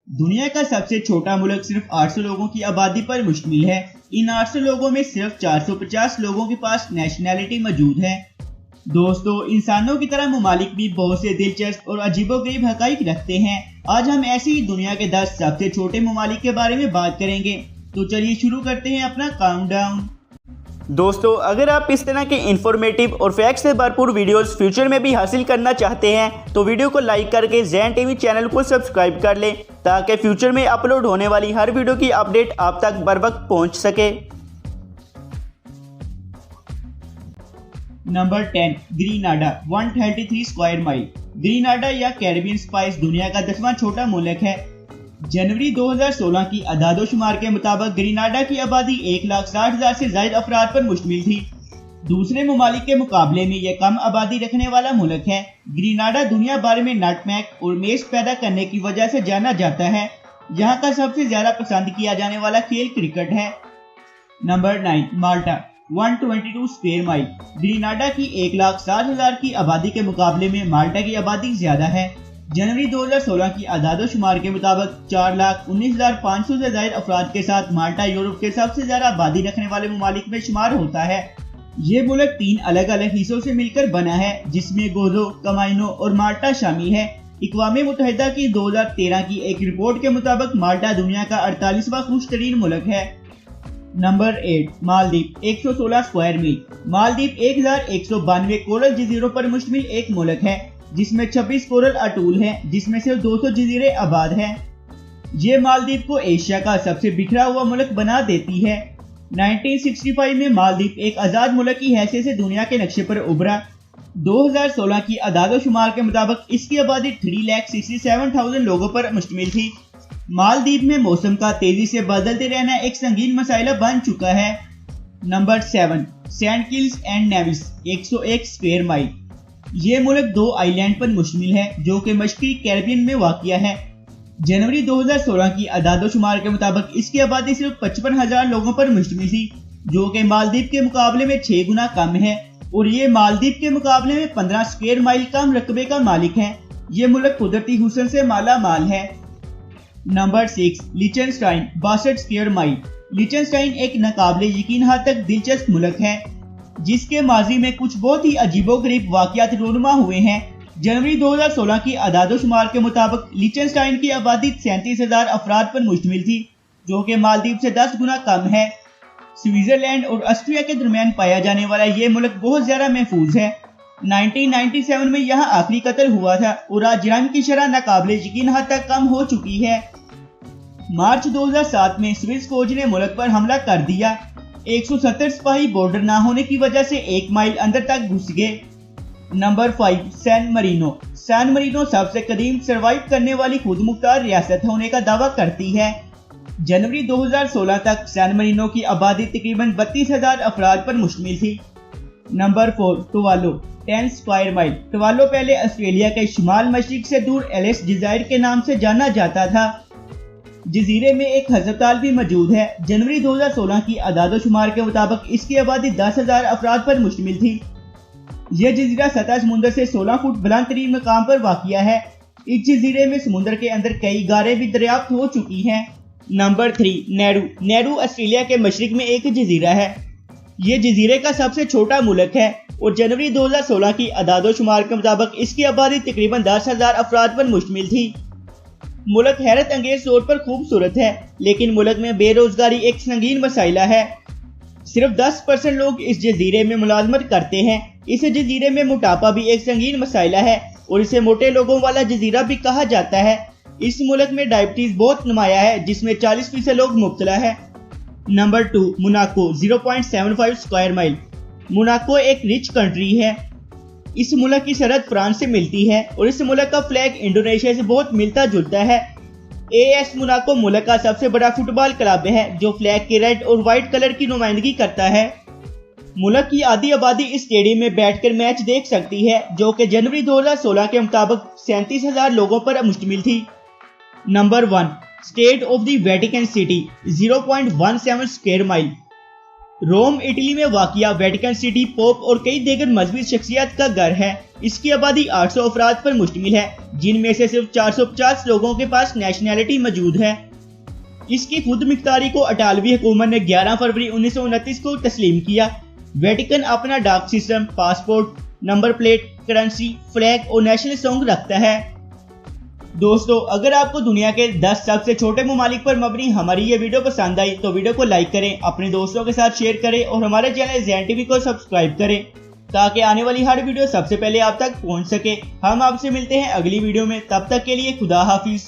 दुनिया का सबसे छोटा मुल्क सिर्फ 800 लोगों की आबादी पर मुश्तमिल है। इन 800 लोगों में सिर्फ 450 लोगों के पास नेशनैलिटी मौजूद है। दोस्तों, इंसानों की तरह ममालिक भी बहुत से दिलचस्प और अजीबोगरीब हकाइक रखते हैं। आज हम ऐसी ही दुनिया के 10 सबसे छोटे ममालिक के बारे में बात करेंगे। तो चलिए शुरू करते हैं अपना काउंटडाउन। दोस्तों, अगर आप इस तरह के इंफॉर्मेटिव और फैक्ट से भरपूर वीडियोस फ्यूचर में भी हासिल करना चाहते हैं तो वीडियो को लाइक करके ज़ैन टीवी चैनल को सब्सक्राइब कर लें ताकि फ्यूचर में अपलोड होने वाली हर वीडियो की अपडेट आप तक बर वक्त पहुँच सके। Number 10, Grenada 133 square mile. Grenada या कैरिबियन स्पाइस दुनिया का 10वां छोटा मुल्क है। जनवरी 2016 की अदादोशुमार के मुताबिक ग्रीनाडा की आबादी 1,60,000 से ज्यादा अफराद पर मुश्तमिल थी। दूसरे ममालिक के मुकाबले में यह कम आबादी रखने वाला मुल्क है। ग्रीनाडा दुनिया भर में नटमेग और मेज पैदा करने की वजह से जाना जाता है। यहाँ का सबसे ज्यादा पसंद किया जाने वाला खेल क्रिकेट है। नंबर 9, माल्टा 122 स्क्वायर माइल। ग्रीनाडा की 1,60,000 की आबादी के मुकाबले में माल्टा की आबादी ज्यादा है। जनवरी 2016 की अदादोशुमार के मुताबिक 4,19,500 से ज्यादा अफराद के साथ माल्टा यूरोप के सबसे ज्यादा आबादी रखने वाले ममालिक में शुमार होता है। ये मुल्क 3 अलग अलग हिस्सों से मिलकर बना है, जिसमें गोजो, कमाइनो और माल्टा शामिल है। अक़वाम मुत्तहिदा की 2013 की एक रिपोर्ट के मुताबिक माल्टा दुनिया का 48वां खुश तरीन मुल्क है। नंबर 8, मालदीव 116 स्क्वायर मील। मालदीव 1,192 कोरल जजीरों पर मुश्तमिल एक मुल्क है, जिसमें 26 कोरल अटूल हैं, जिसमें सिर्फ 200 जजीरे आबाद हैं। ये मालदीव को एशिया का सबसे बिखरा हुआ मुल्क बना देती है। 1965 में मालदीव एक आज़ाद मुल्क की हैसियत से दुनिया के नक्शे पर उभरा। 2016 की अदादोशुमार के मुताबिक इसकी आबादी 3,67,000 लोगों पर मुश्तमिल थी। मालदीव में मौसम का तेजी से बदलते रहना एक संगीन मसाइला बन चुका है। Number 7, Saint Kitts and Nevis 101 square mile. ये मुल्क 2 आइलैंड पर मुश्तमिल है जो कि मशरकी कैरिबियन में वाक़िया है। जनवरी 2016 की अदादोशुमार के मुताबिक इसकी आबादी सिर्फ 55,000 लोगों पर मुश्तमिल थी, जो कि मालदीव के मुकाबले में 6 गुना कम है, और ये मालदीव के मुकाबले में 15 स्क्वायर माइल कम रकबे का मालिक है। ये मुल्क कुदरती हुस्न से माला माल है। Number 6, Liechtenstein 62 square mile. Liechtenstein एक नाकाबिले यकीन हद तक दिलचस्प मुल्क है, जिसके माजी में कुछ बहुत ही अजीबोगरीब वाक़यात रूनुमा हुए हैं। जनवरी 2016 की अदादोशुमार के मुताबिक लिechtenstein की आबादी 37,000 अफराद पर मुश्तमिल थी, जो कि मालदीव से 10 गुना कम है। स्विट्जरलैंड और ऑस्ट्रिया के दरमियान पाया जाने वाला ये मुल्क बहुत ज्यादा महफूज है। 1997 में यहाँ आखिरी कत्ल हुआ था और आज जराइम की शरह नाकाबिले यकीन हद तक कम हो चुकी है। मार्च 2007 में स्विस फौज ने मुल्क पर हमला कर दिया। 170 सिपाही बॉर्डर ना होने की वजह से 1 माइल अंदर तक घुस गए। Number 5, San Marino. San Marino सबसे कदीम सर्वाइव करने वाली खुद मुख्तार रियासत होने का दावा करती है। जनवरी 2016 तक सैन मरीनो की आबादी तकरीबन 32,000 अफराद पर मुश्तमिल थी। Number 4, Tuvalu 10 square mile. Tuvalu पहले ऑस्ट्रेलिया के शुमाल मशरिक से दूर एलिस जज़ायर के नाम से जाना जाता था। जजीरे में एक हस्पताल भी मौजूद है। जनवरी 2016 की अदादोशुमार के मुताबिक इसकी आबादी 10,000 अफराद पर मुश्तमिल थी। यह जजीरा सतह समुंदर से 16 फुट बुलंद तरीन मकाम पर वाक़िया है। इस जजीरे में समुंदर के अंदर कई गारें भी दरियाफ्त हो चुकी हैं। नंबर 3, नेरू। नेरू ऑस्ट्रेलिया के मशरिक में एक जजीरा है। ये जजीरे का सबसे छोटा मुल्क है और जनवरी 2016 की अदादोशुमार के मुताबिक इसकी आबादी तकरीबन 10,000 अफराद पर मुश्तमिल थी। मुल्क हैरत अंगेज तौर पर खूबसूरत है, लेकिन मुल्क में बेरोजगारी एक संगीन मसाइला है। सिर्फ 10% लोग इस जजीरे में मुलाजमत करते हैं। इस जजीरे में मोटापा भी एक संगीन मसाइला है और इसे मोटे लोगों वाला जजीरा भी कहा जाता है। इस मुल्क में डायबिटीज बहुत नुमाया है, जिसमें 40% लोग मुब्तला है। Number 2, Monaco 0.75 square mile. Monaco एक रिच कंट्री है। इस मुल्क की सरहद फ्रांस से मिलती है और इस मुल्क का फ्लैग इंडोनेशिया से बहुत मिलता जुलता है। AS मोनाको मुल्क का सबसे बड़ा फुटबॉल क्लब है, जो फ्लैग के रेड और व्हाइट कलर की नुमाइंदगी करता है। मुल्क की आधी आबादी इस स्टेडियम में बैठकर मैच देख सकती है, जो कि जनवरी 2016 के मुताबिक 37,000 लोगों पर मुश्तमिल थी। Number 1, State of the Vatican City 0.17 square mile. Rome Italy में वाक़िया वेटिकन सिटी पोप और कई दीगर मजहबी शख्सियत का घर है। इसकी आबादी 800 अफराद पर मुश्तमिल है, जिनमें से सिर्फ 450 लोगों के पास नेशनैलिटी मौजूद है। इसकी खुद मुख्तारी को अटालवी हुकूमत ने 11 फरवरी 1929 को तस्लीम किया। वेटिकन अपना डाक system, passport, number plate, currency, flag और नेशनल सॉन्ग रखता है। दोस्तों, अगर आपको दुनिया के 10 सबसे छोटे ममालिक पर मबनी हमारी ये वीडियो पसंद आई तो वीडियो को लाइक करें, अपने दोस्तों के साथ शेयर करें और हमारे चैनल ज़ैन टीवी को सब्सक्राइब करें ताकि आने वाली हर वीडियो सबसे पहले आप तक पहुंच सके। हम आपसे मिलते हैं अगली वीडियो में, तब तक के लिए खुदा हाफिज।